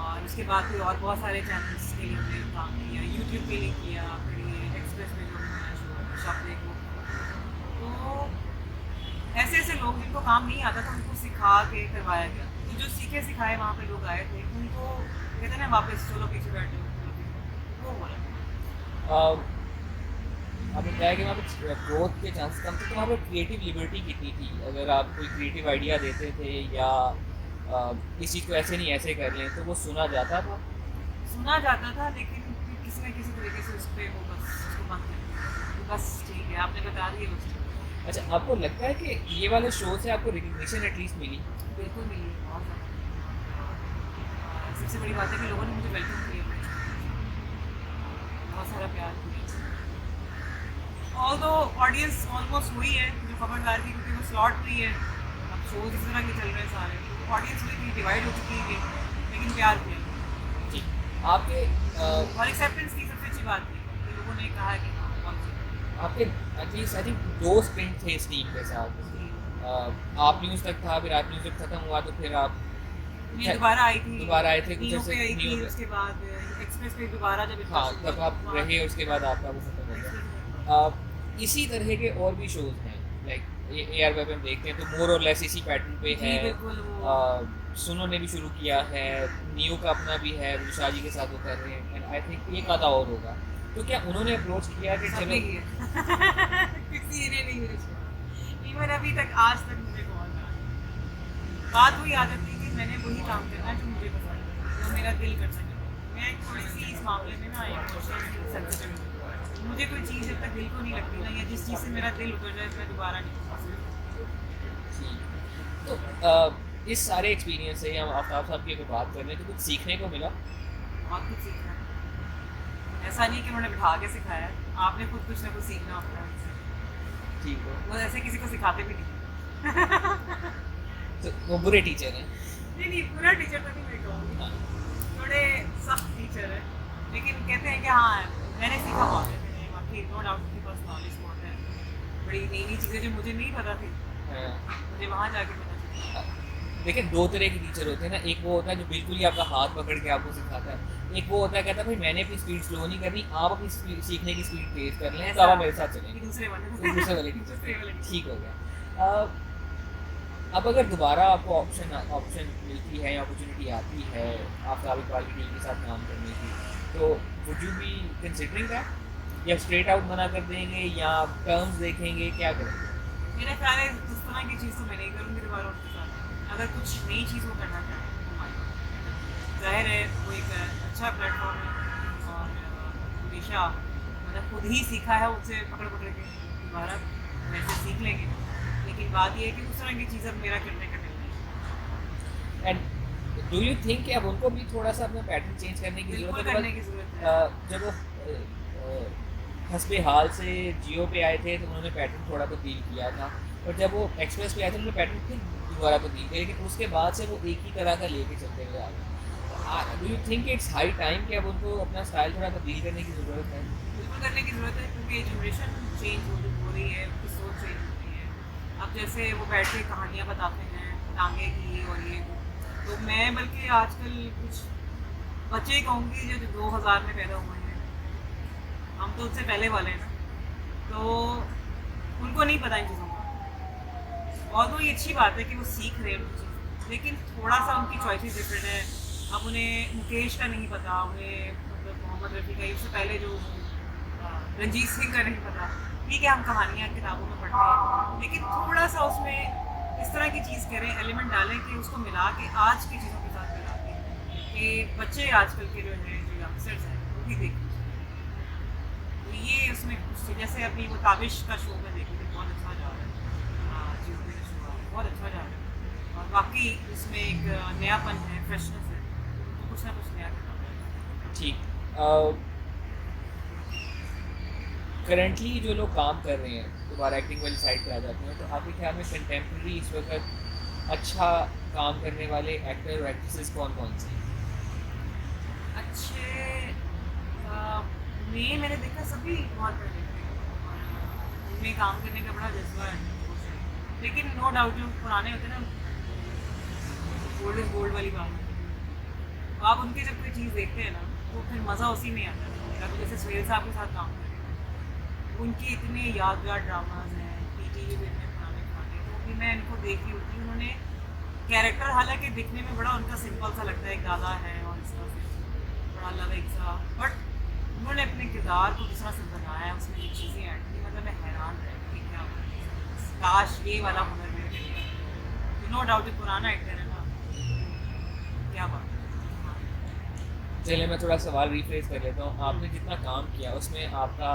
और उसके बाद फिर और बहुत सारे चैनल्स के लिए हमने काम किया, यूट्यूब के लिए किया, फिर ये एक्सप्रेस में जो नया शो शब्द को। तो ऐसे ऐसे लोग जिनको काम नहीं आता था उनको सिखा के करवाया गया, तो जो सीखे सिखाए वहाँ पे लोग आए थे उनको कहते हैं ना वापस चलो पीछे बैठो, वो बोला। आपने बताया कि वहाँ पे ग्रोथ के चांस कम थे, तो वहाँ पे क्रिएटिव लिबर्टी कितनी थी? अगर आप कोई क्रिएटिव आइडिया देते थे या इस चीज़ को ऐसे नहीं ऐसे कर लें तो वो सुना जाता था? सुना जाता था, लेकिन फिर किसी न किसी तरीके से उस पर वो बस उसको बंद कर दिया, तो बस ठीक है आपने बता दिया बस। अच्छा, आपको लगता है कि ये वाले शो से आपको रिकग्निशन एटलीस्ट मिली? बिल्कुल मिली, बहुत ज़्यादा। सबसे बड़ी बात है कि लोगों ने मुझे वेलकम किया, बहुत सारा प्यार किया। ऑल्दो ऑडियंस ऑलमोस्ट हुई है जो खबरदार की, क्योंकि वो स्लॉट हुई है, अब शोज इस तरह के चल रहे हैं सारे, तो ऑडियंस हुई थी, डिवाइड हो चुकी है, लेकिन प्यार किया जी। आपके और एक्सेप्टेंस की सबसे अच्छी बात थी कि लोगों ने कहा कि हाँ बहुत आपके एटलीस्ट आई थिंक 2 स्प्रिंट थे इस टीम के साथ। आप न्यूज़ तक था, फिर आप न्यूज़ जब खत्म हुआ तो फिर आप मैं दोबारा आई थी, दोबारा आए थे कुछ नियो ऐसे पे आई थी, नियो पे। उसके बाद एक्सप्रेस पे दोबारा जब हाँ, तब आप रहे, उसके बाद आपका वो खत्म हो गया। इसी तरह के और भी शोज हैं, लाइक AR वेब हम देखते हैं तो मोर और लेस इसी पैटर्न पे जी, है। बिल्कुल वो सुनो ने भी शुरू किया है, नियो का अपना भी है, विशाल जी के साथ वो कर रहे हैं, एंड आई थिंक एक आधा और होगा। तो क्या उन्होंने अप्रोच किया कि चलो? सबने किया किसी ने नहीं मुझे छोड़ा, इवन अभी तक आज तक मुझे कॉल करा। बात वही आदत थी कि मैंने वही काम करना जो मुझे पसंद है, जो मेरा दिल कर सके। मैं थोड़ी सी इस मामले में ना सेंसिटिव हूँ, मुझे कोई चीज़ जब तक दिल को नहीं लगती ना, या जिस चीज़ से मेरा दिल उतर जाए मैं दोबारा नहीं कर सकती। तो इस सारे एक्सपीरियंस से हम आफ्ताब साहब की अगर बात कर रहे हैं तो कुछ सीखने को मिला? बहुत कुछ सीखना है, ऐसा नहीं कि उन्होंने बिठा के सिखाया है, आपने खुद कुछ ना कुछ सीखना होता है। ठीक है, वो ऐसे किसी को सिखाते भी नहीं तो वो बुरे टीचर हैं? नहीं पूरा टीचर तो नहीं मैं कहूँगी, थोड़े सख्त टीचर है, लेकिन कहते हैं कि हाँ मैंने सीखा बहुत है, मैंने बाकी नो डाउट उनके पास नॉलेज बहुत है, बड़ी नई नई चीज़ें जो मुझे नहीं पता थी मुझे वहाँ जाके पता चली। देखिए, 2 तरह के टीचर होते हैं ना, एक वो होता है जो बिल्कुल ही आपका हाथ पकड़ के आपको सिखाता है, एक वो होता है कहता है भाई मैंने अपनी स्पीड स्लो नहीं करनी, आप अपनी सीखने की स्पीड तेज कर लें तो आप मेरे साथ चलेंगे। दूसरे वाले दूसरे वाले टीचर ठीक हो गया। अब अगर दोबारा आपको ऑप्शन मिलती है या अपॉर्चुनिटी आती है आफ्ताब इकबाल की टीम के साथ काम करने की, तो would you be considering that, या स्ट्रेट आउट मना कर देंगे या टर्म्स देखेंगे, क्या करेंगे? मेरा ख्याल है उस तरह की चीज़ तो मैं नहीं करूँगी दोबारा उनके साथ। अगर कुछ नई चीज़ वो करना चाहें तो माई, जाहिर है वो एक अच्छा प्लेटफॉर्म है और हमेशा मतलब खुद ही सीखा है उससे पकड़ पकड़ के, दोबारा वैसे सीख लेंगे। लेकिन बात ये है कि उस तरह की चीज़ अब मेरा करने का दिल नहीं है। एंड डू यू थिंक कि अब उनको भी थोड़ा सा अपना पैटर्न चेंज करने की बिल्कुल ज़रूरत है? करने की ज़रूरत है। जब वो हसबे हाल से जियो पे आए थे तो उन्होंने पैटर्न थोड़ा तब्दील किया था, और जब वो एक्सप्रेस पे आए थे उन्होंने पैटर्न फिर दोबारा तब्दील किया, लेकिन उसके बाद से वो एक ही तरह का लेके चलते हुए आ रहे। Do you think it's high time कि अब उनको अपना स्टाइल थोड़ा तब्दील करने की ज़रूरत है? बिल्कुल करने की ज़रूरत है क्योंकि जनरेशन चेंज हो रही है, उनकी सोच चेंज हो रही है। अब जैसे वो बैठ के कहानियाँ बताते हैं टांगे की और ये वो, तो मैं बल्कि आजकल कुछ बच्चे ही कहूँगी जो 2000 में पैदा हुए हैं, हम तो उससे पहले वाले हैं ना, तो उनको नहीं पता इन चीज़ों का। और तो ये अच्छी बात है कि वो सीख रहे हैं उन चीज़, लेकिन थोड़ा सा उनकी चॉइसेस डिफरेंट है। अब उन्हें मुकेश का नहीं पता, उन्हें मतलब मोहम्मद रफ़ी का, उससे पहले जो रंजीत सिंह का नहीं पता। ठीक है, हम कहानियाँ किताबों में पढ़ते हैं, लेकिन थोड़ा सा उसमें इस तरह की चीज़ करें, एलिमेंट डालें कि उसको मिला के आज की चीज़ों के साथ मिला के कि बच्चे आजकल के जो हैं, जो यंगस्टर्स हैं, वो भी देखें। तो ये उसमें कुछ चीज़- जैसे अभी वो ताबिश का शो में देखी थी, बहुत अच्छा जा रहा है। हाँ, जियो पे जो शो आ रहा है, बहुत अच्छा जा रहा है और वाक़ई उसमें एक नयापन है, फ्रेशनेस है, तो कुछ ना कुछ नया करना पड़ेगा। ठीक। करंटली जो लोग काम कर रहे हैं दोबारा एक्टिंग वाली साइड पे आ जाते हैं, तो आपके ख्याल में कंटेम्प्रेरी इस वक्त अच्छा काम करने वाले एक्टर और एक्ट्रेसेस कौन कौन से हैं? अच्छे मैंने देखा सभी बहुत पहले थे और उनमें काम करने का बड़ा जज्बा है, लेकिन नो डाउट जो पुराने होते हैं ना, गोल्ड इज गोल्ड वाली बात है। तो आप उनकी जब कोई चीज़ देखते हैं ना, तो फिर मज़ा उसी में आता है। मेरा तो जैसे सुहेल साहब के साथ काम करें, उनके इतने यादगार ड्रामाज हैं, पीटीवी पे इतने पुराने पुराने, तो भी मैं इनको देख रही होती हूँ। उन्होंने कैरेक्टर हालांकि दिखने में बड़ा उनका सिंपल सा लगता है, एक दादा है और इसका फिर बड़ा लविक सा, बट उन्होंने अपने किरदार को जिस तरह से बनाया है, उसमें ये चीज़ें ऐड की, मतलब मैं हैरान रह कि क्या काश ये वाला हुनर मेरे में भी। तो नो डाउट पुराना एक्टर है ना, क्या बात है। चलिए मैं थोड़ा सवाल रिफ्रेज कर लेता हूँ। आपने जितना काम किया उसमें आपका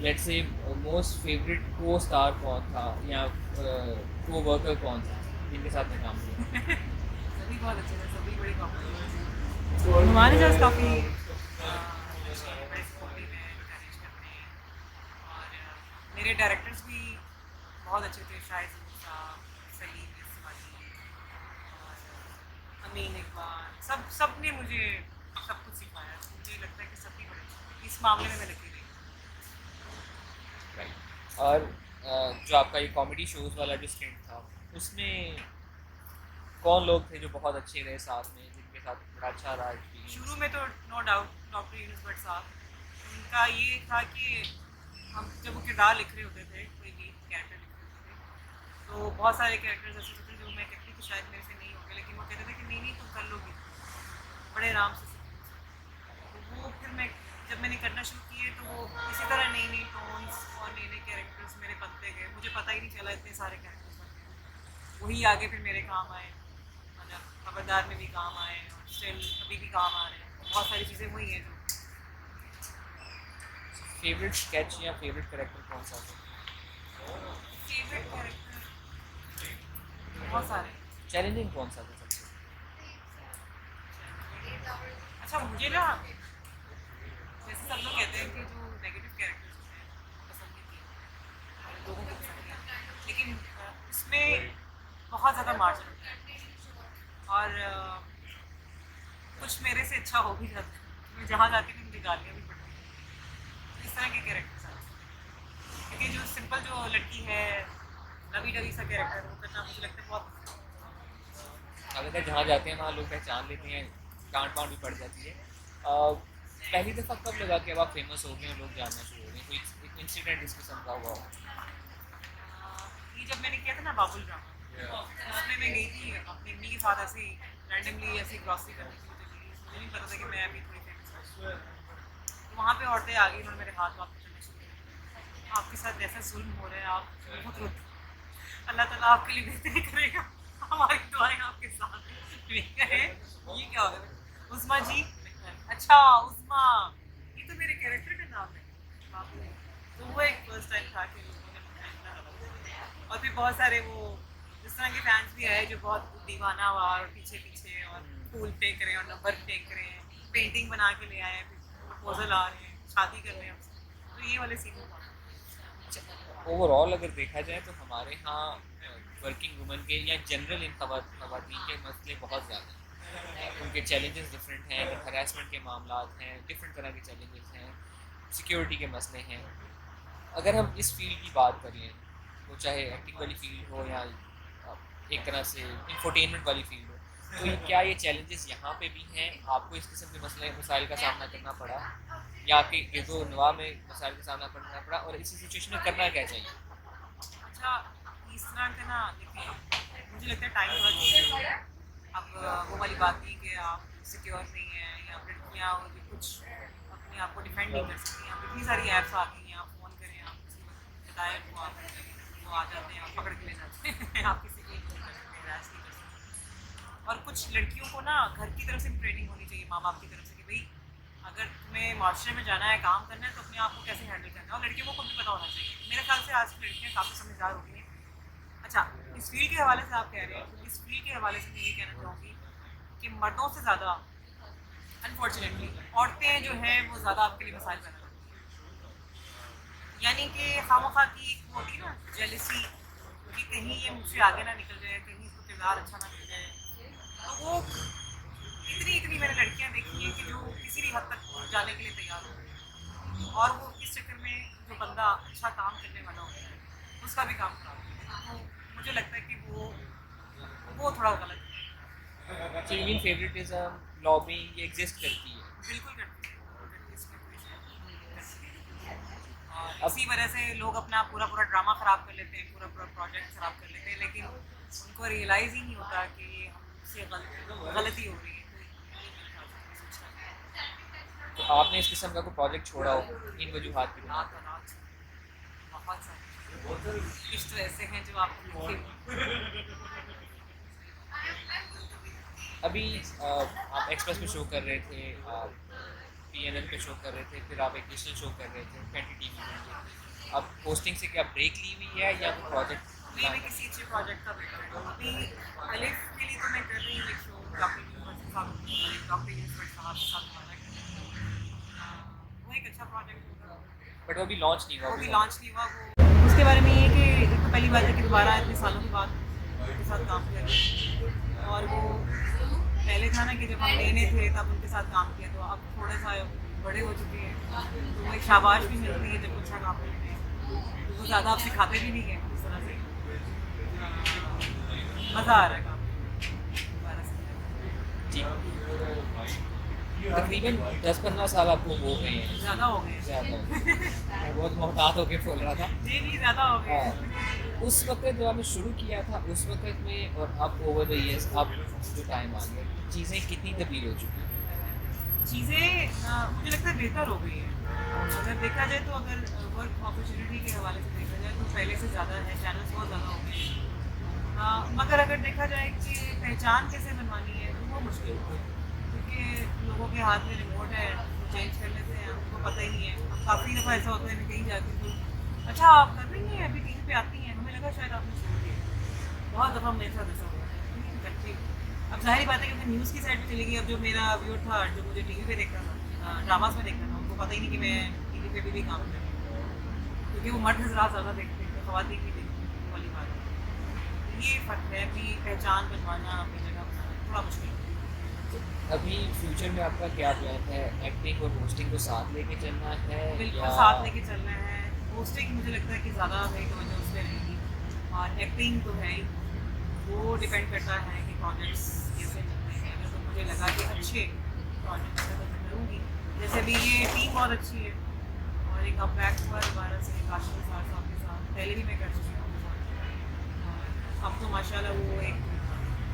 लेट्स से मोस्ट फेवरेट को स्टार कौन था, या को वर्कर कौन था जिनके साथ में काम किया? सभी बहुत अच्छे थे, सभी बड़े कॉम्प्लीमेंट थे। हमारे साथ काफ़ी बड़े सपोर्टिव हैं, मैनेज करते हैं और मेरे डायरेक्टर्स भी बहुत अच्छे थे, शाहिद जहूर साहब, सलीम इस्माइल और अमीन इकबाल, सब ने मुझे सब कुछ सिखाया। मुझे लगता है कि सभी बड़े अच्छे थे। इस मामले में मैं लगी रही। राइट। और जो आपका ये कॉमेडी शोज़ वाला जो स्टेंट था, उसमें कौन लोग थे जो बहुत अच्छे रहे साथ में, जिनके साथ बड़ा अच्छा रहा शुरू एक्सपीरियंस? में तो no doubt doctor Yunus Bhatt साहब, उनका ये था कि हम जब वो किरदार लिख रहे होते थे, कोई भी कैरेक्टर लिख रहे होते थे, तो बहुत सारे कैरेक्टर्स ऐसे होते थे जो मैं कहती कि शायद मेरे से नहीं होंगे, लेकिन वो कहते थे कि नहीं नहीं तुम कर लोगी, बड़े आराम से सीखोगे। तो वो फिर मैं जब मैंने करना शुरू किए तो वो इसी तरह नई नई टोन्स और नए नए कैरेक्टर्स मेरे बनते गए, मुझे पता ही नहीं चला इतने सारे कैरेक्टर्स बन गए। वही आगे फिर मेरे काम आए, मतलब खबरदार में भी काम आए और स्टिल अभी भी काम आ रहे हैं। बहुत सारी चीज़ें वही हैं जो फेवरेट स्केच या फेवरेट करेक्टर कौन सा था? फेवरेट कैरेक्टर बहुत सारे हैं। चैलेंजिंग कौन सा था सबसे? अच्छा मुझे ना, जैसे सब लोग कहते हैं कि जो नेगेटिव कैरेक्टर्स होते हैं पसंद नहीं किए और लोगों को पसंद नहीं आता, लेकिन उसमें बहुत ज़्यादा मार्जिन होता है और कुछ मेरे से अच्छा हो भी जाता है। मैं जहाँ जाती हूँ मुझे गालियाँ भी पड़ती हैं। इस तरह के कैरेक्टर्स आते हैं, क्योंकि जो सिंपल जो लड़की है, लवी डवी सा कैरेक्टर वो करना मुझे लगता है बहुत मुश्किल है। अगर जहाँ जाते हैं वहाँ लोग पहचान लेते हैं, डांट वाँट भी पड़ जाती है। पहली दफ़ा कब लगा कि अब आप फेमस हो गए और लोग जानना शुरू हो गए? कोई इंसिडेंट इस किस्म का हुआ हो? ये जब मैंने किया था ना बाबुल ड्रामा, उसमें मैं गई थी अपनी मम्मी के साथ ऐसे ही रैंडमली ऐसे ग्रॉसरी करने के लिए चली गई। मुझे नहीं पता था कि मैं अभी थोड़ी फेमस हूँ। तो वहाँ पे औरतें आ गई, उन्होंने मेरे हाथ वाथ पकड़ने शुरू किए। आपके साथ ऐसा जुल्म हो रहा है, आप बहुत रोते हो। अल्लाह ताला आपके लिए बेहतरी करेगा, हमारी दुआएं आपके साथ हैं। मैं कहे ये क्या हो गया उस्मा जी? अच्छा उस्मा, ये तो मेरे कैरेक्टर का नाम है। बाप रे। तो वो एक फर्स्ट टाइम था कि लोगों ने मुझे इतना ज़्यादा। और फिर बहुत सारे वो इस तरह के फैंस भी आए जो बहुत दीवाना हुआ और पीछे पीछे और फूल फेंक रहे हैं और नंबर फेंक रहे हैं, पेंटिंग बना के ले आए, प्रपोजल आ रहे हैं, शादी कर रहे हैं हमसे। तो ये वाले सीन हुआ। ओवरऑल अगर देखा जाए तो हमारे यहाँ वर्किंग वुमन के या जनरल इन खवातीन के मसले बहुत ज़्यादा हैं। उनके चैलेंजेस डिफरेंट हैं, हरासमेंट के मामला हैं, डिफरेंट तरह के चैलेंजेस हैं, सिक्योरिटी के मसले हैं। अगर हम इस फील्ड की बात करें, वो चाहे एक्टिंग वाली फील्ड हो या एक तरह से इंफोटेनमेंट वाली फील्ड हो, तो क्या ये चैलेंजेस यहाँ पे भी हैं? आपको इस किस्म के मसले मसाइल का सामना करना पड़ा या आपके गिरदो नवा में मसाइल का सामना करना पड़ा, और इसी सिचुएशन में करना क्या चाहिए? अच्छा, इस तरह का ना देखिए, मुझे लगता है टाइम थोड़ा चेंज हो गया। अब वो वाली बात नहीं कि आप सिक्योर नहीं हैं या लड़कियाँ और भी कुछ अपने आप को डिफेंड नहीं कर सकती। यहाँ पे इतनी सारी ऐप्स आ गई हैं, आप फ़ोन करें, आप किसी को बताएं, वो आ जाते हैं, आप पकड़ के ले जाते हैं। आप किसी को नहीं कर सकते, हरास नहीं कर सकते। और कुछ लड़कियों को ना घर की तरफ से भी ट्रेनिंग होनी चाहिए, माँ बाप की तरफ से, कि भाई अगर तुम्हें मास्टर में जाना है, काम करना है, तो अपने आप को कैसे हैंडल करना है। और लड़कियों को खुद भी पता होना चाहिए। मेरे ख्याल से आज की लड़कियाँ काफ़ी समझदार हो गई हैं। अच्छा, इस फील्ड के हवाले से आप कह रहे हैं, तो इस फील्ड के हवाले से मैं ये कहना चाहूँगी कि मर्दों से ज़्यादा अनफॉर्चुनेटली औरतें जो हैं वो ज़्यादा आपके लिए मसाइल पैदा करती हैं। यानी कि खामोखा की एक वो होती है ना जेलसी, कि कहीं ये मुझसे आगे ना निकल जाए, कहीं इसको किरदार अच्छा ना मिल जाए। तो वो इतनी इतनी मैंने लड़कियां देखी हैं कि जो किसी भी हद तक जाने के लिए तैयार हो, और वो इस चक्कर में जो बंदा अच्छा काम करने वाला होता है उसका भी काम खराब होता है। तो मुझे लगता है कि वो थोड़ा गलत है। तो इन फेवरेटिज्म लॉबिंग ये एग्जिस्ट करती है। बिल्कुल करती है, इसमें कोई शक नहीं है। और अब इसी वजह से लोग अपना पूरा पूरा ड्रामा ख़राब कर लेते हैं, पूरा पूरा प्रोजेक्ट ख़राब कर लेते हैं, लेकिन उनको रियलाइज़ ही नहीं होता कि ये हमसे गलती हो रही है। तो ये मेरे ख्याल से कोई सोचता नहीं। तो आपने इस किस्म का कोई प्रोजेक्ट छोड़ा हो इन वजूहात की बिना रात पर? रात बहुत सारे कुछ तो ऐसे हैं जो आपको लिखे। अभी आप एक्सप्रेस पे शो कर रहे थे, PNN पे शो कर रहे थे, फिर आप एक डिजिटल शो कर रहे थे फैंटी टीवी पे। अब पोस्टिंग से क्या ब्रेक ली हुई है या कोई प्रोजेक्ट? नहीं, मैं किसी अच्छे प्रोजेक्ट का वेट कर रही हूँ। अभी अलिफ के लिए तो मैं कर रही हूँ एक शो डॉक्टर यूनिवर्स साहब, डॉक्टर यूनिवर्स साहब के साथ हमारा कर रही हूँ। वो एक अच्छा प्रोजेक्ट होगा, बट वो अभी लॉन्च नहीं हुआ। वो भी लॉन्च नहीं हुआ। वो उसके बारे में ये कि एक तो पहली बात है कि दोबारा इतने सालों के बाद उनके साथ काम कर रही हूँ। और वो पहले था ना कि जब हम लेने थे तब उनके साथ काम किया, तो अब थोड़ा सा बड़े हो चुके हैं, तो वो एक शाबाश भी मिलती है जब अच्छा काम करते हैं। वो ज़्यादा आप सिखाते भी नहीं हैं इस तरह से। मज़ा आ रहा है काम दोबारा से। जी, तकरीबन 10-15 साल आपको हो गए हैं। ज़्यादा हो गए हैं। ज़्यादा मैं बहुत मोहतात होकर बोल रहा था। जी जी, ज़्यादा हो गए हैं। हाँ, उस वक्त जब आपने शुरू किया था उस वक्त में और अब ओवर द ईयर्स अब जो टाइम आ गया, चीज़ें कितनी तब्दील हो चुकी हैं? चीज़ें मुझे लगता है बेहतर हो गई हैं। अगर देखा जाए तो, अगर वर्क अपॉर्चुनिटी के हवाले से देखा जाए तो पहले से ज़्यादा है, चैनल्स बहुत ज़्यादा हो गए हैं। मगर अगर देखा जाए कि पहचान कैसे बनवानी है तो वो मुश्किल है, क्योंकि लोगों के हाथ में रिमोट है, चेंज कर लेते हैं, उनको पता ही नहीं है। काफ़ी दफ़ा ऐसा होता है मैं कहीं जाती हूँ तो अच्छा आप कर रही हैं, अभी टीवी पे आती हैं, हमें लगा शायद आपने छोड़ दिया। बहुत दफ़ा मेरे साथ ऐसा हुआ है करते। अब जाहिर बात है कि मैं न्यूज़ की साइड पे चली गई। अब जो मेरा व्यूअर था जो मुझे टीवी पे देखता था, ड्रामास में देखता था, उनको पता ही नहीं कि मैं टीवी पे भी काम कर रही हूँ, क्योंकि वो मर्द हज़रात ज़्यादा देखते हैं, ख़वातीन नहीं देखती, वो वाली बात है। तो ये फ़र्क है, अपनी पहचान बनवाना, अपनी जगह बनाना थोड़ा मुश्किल है। अभी फ्यूचर में आपका क्या प्लान है? एक्टिंग और होस्टिंग को साथ लेके चलना है बिल्कुल या साथ लेके चलना है। होस्टिंग मुझे लगता है कि ज़्यादा मेरी तवज्जो उस पर रहेगी, और एक्टिंग तो है ही, वो डिपेंड करता है कि प्रोजेक्ट्स कैसे चलते हैं। अगर तो मुझे लगा कि अच्छे प्रोजेक्ट्स है तो मैं करूँगी। जैसे अभी ये टीम बहुत अच्छी है, और एक अब बैक हुआ दोबारा से काशिफ निसार साहब के साथ, पहले भी मैं कर चुकी हूँ उनके साथ। और अब तो माशाल्लाह वो एक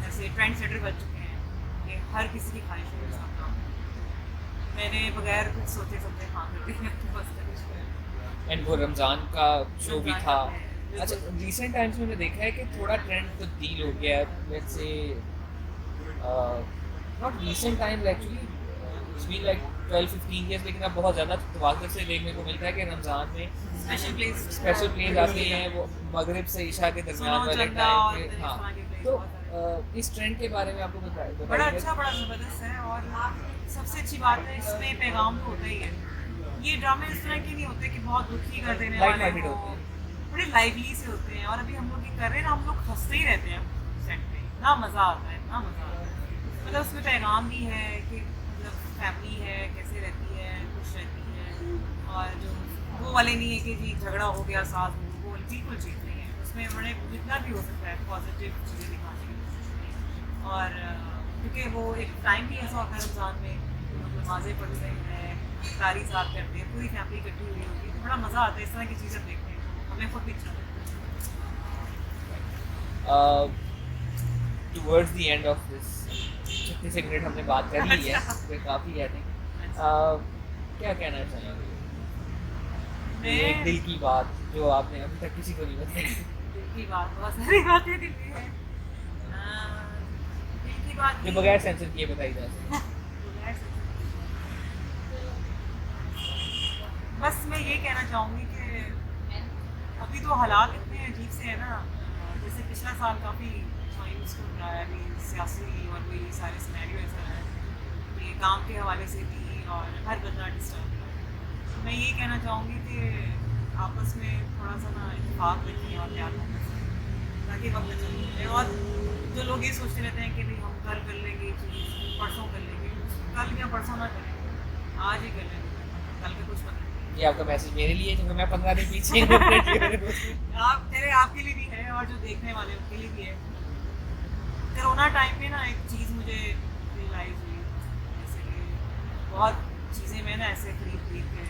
ऐसे ट्रेंड सेटर बन चुके हैं कि हर किसी की ख्वाहिश है उसका काम। मैंने बगैर कुछ सोचे समझे हाँ कर दिया तो बस एंड वो रमज़ान का शो भी था। बिल्कुल। अच्छा, रिसेंट टाइम्स में मैंने देखा है कि थोड़ा ट्रेंड तब्दील हो गया है, let's say not recent times actually, it's been like 12-15 years, लेकिन अब बहुत ज़्यादा तवाज़ुर से देखने को मिलता है कि रमज़ान में स्पेशल प्लेस आती हैं वो मगरिब से इशा के दरमियान वाले टाइम पे। हाँ, तो इस ट्रेंड के बारे में आपको बड़ा बताइए। अच्छा बड़ा ज़बरदस्त है। और सबसे अच्छी बात है इसमें पैगाम तो होता ही है। ये ड्रामे इस तरह के नहीं होते कि बहुत दुखी कर देने Light वाले hearted हो, होते हैं। बड़े लाइवली से होते हैं। और अभी हम लोग ये कर रहे हैं ना, हम लोग हंसते ही रहते हैं सेट पे, ना मज़ा आता है ना मज़ा आता है। मतलब उसमें पैगाम भी है कि मतलब फैमिली है कैसे रहती है, खुश रहती है। और जो वो वाले नहीं है कि जी झगड़ा हो गया सास बहू, वो बिल्कुल चीज़ नहीं है उसमें। बड़े जितना भी हो सकता है पॉजिटिव चीज़ें दिखाने की कोशिश की। और क्योंकि वो एक टाइम भी ऐसा होता है रमज़ान में, लोग नमाज़ें पढ़ते हैं, कारी साफ करते हैं, पूरी फैमिली इकट्ठी हुई होती है, तो बड़ा मज़ा आता है इस तरह की चीज़ें देखने में। हमें खुद भी अच्छा लगता towards the end of this 36 minute हमने बात कर ली है, तो काफ़ी है। क्या कहना चाहेंगे? है। एक मैं दिल की बात जो आपने अभी तक किसी को नहीं बताई। दिल की बात, बहुत सारी बातें दिल की है। दिल की बात जो ये- बगैर सेंसर किए बताई जा सकती। बगैर से- बस मैं ये कहना चाहूँगी कि अभी तो हालात इतने अजीब से है ना। जैसे पिछला साल काफ़ी मायूस कर रहा है, अभी सियासी और वही सारे सिनेरियो ऐसा है, ये काम के हवाले से भी और हर बंदा डिस्टर्ब है। मैं ये कहना चाहूँगी कि आपस में थोड़ा सा ना इत्तेफाक रखें और प्यार मोहब्बत से, ताकि वक्त चल जाए। और जो लोग ये सोचते रहते हैं कि भाई हम कल कर लेंगे चीज़, परसों कर लेंगे, कल या परसों ना करें, आज ही कर लेंगे, कल का कुछ पता नहीं। ये आपका मैसेज मेरे लिए, क्योंकि मैं 15 दिन पीछे हूँ अपने जीवन में। आप तेरे आपके लिए भी है और जो देखने वाले उनके लिए भी है। कोरोना टाइम पे ना एक चीज़ मुझे रियलाइज हुई, जैसे कि बहुत चीज़ें मैं ना ऐसे खरीद के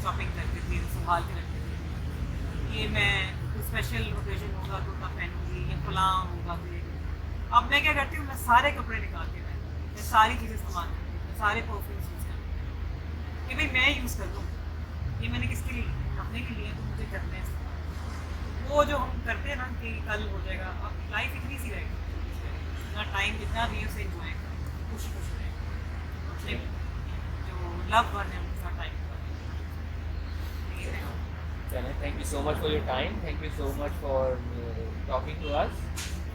शॉपिंग करती थी, संभाल के रखती थी। ये मैं कोई स्पेशल ओकेजन होगा तो तब पहनूंगी, या फलां होगा तो ये। अब मैं क्या करती हूँ, मैं सारे कपड़े निकाल के मैं सारी चीज़ें इस्तेमाल करती हूँ, सारे परफ्यूम्स यूज़ करती हूँ कि भाई मैं यूज़ कर लूँ। ये मैंने किसके लिए लिए? अपने के लिए, तो मुझे करने हैं इस्तेमाल। वो जो हम करते हैं ना कि कल हो जाएगा, अब लाइफ इतनी सी रहेगी, इतना टाइम जितना भी है उसे एंजॉय करें, खुश खुश रहें, अपने जो लव वन है उनके साथ टाइम चलें, thank you so much for your time, thank you so much for talking to us,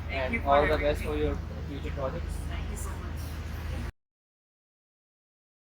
Thank you and for all the having best me. For your future projects.